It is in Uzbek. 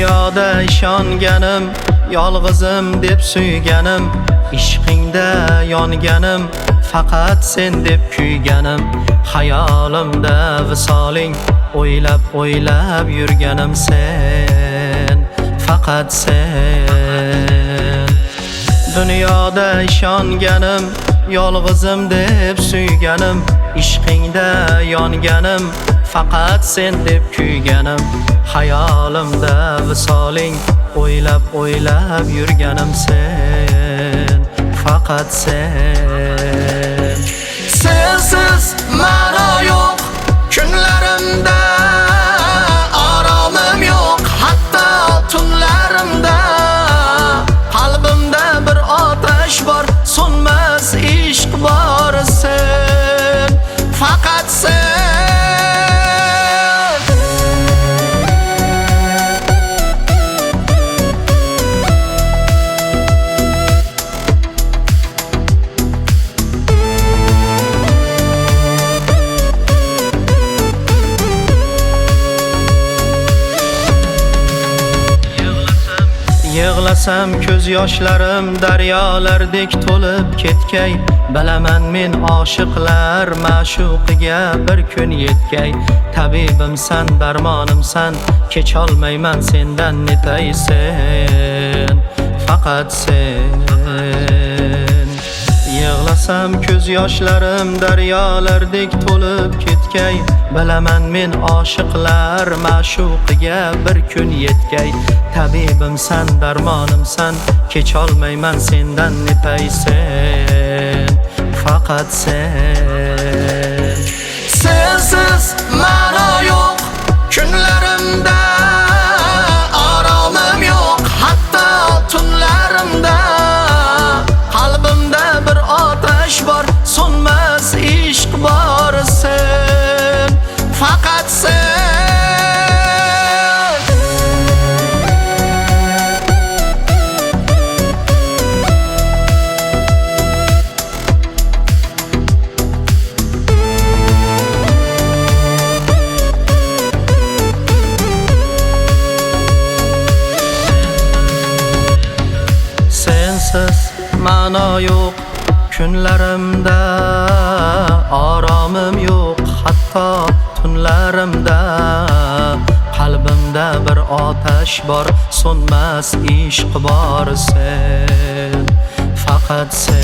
Dunyoda ishonganim, yolg'izim deb suyganim, ishqingda yonganim, faqat sen deb kuyganim, xayolimda visoling, o'ylab yurganim sen, faqat sen. Dunyoda ishonganim, yolg'izim deb suyganim, ishqingda yonganim, faqat sen deb kuyganim, xayolimda visoling, o'ylab yurganim sen, faqat sen. Sensiz ma'no yo'q kunlarimda, oromim yo'q hatto tunlarimda. Qalbimda bir otash bor, so'nmas ishq bor sen, faqat sen. Yig'lasam ko'z yoshlarim daryolardek to'lib ketgay, bilaman men oshiqlar ma'shuqiga bir kun yetkay. Tabibimsan, darmonimsan, kecholmayman sendan netay sen, faqat sen. Yig'lasam ko'z yoshlarim daryolardek to'lib ketgay, bilaman men oshiqlar ma'shuqiga bir kun yetkay. Tabibimsan, darmonimsan, kecholmayman sendan netay sen, faqat sen. Sensiz ma'no yo'q kunlarimda, oromim yo'q hatto tunlarimda. Qalbimda bir otash bor, so'nmas ishq bor sen, faqat sen. Sensiz ma'no yo'q kunlarimda, oromim yo'q hatto tunlarimda. Qalbimda bir otash bor, so'nmas ishq bor sen, faqat sen.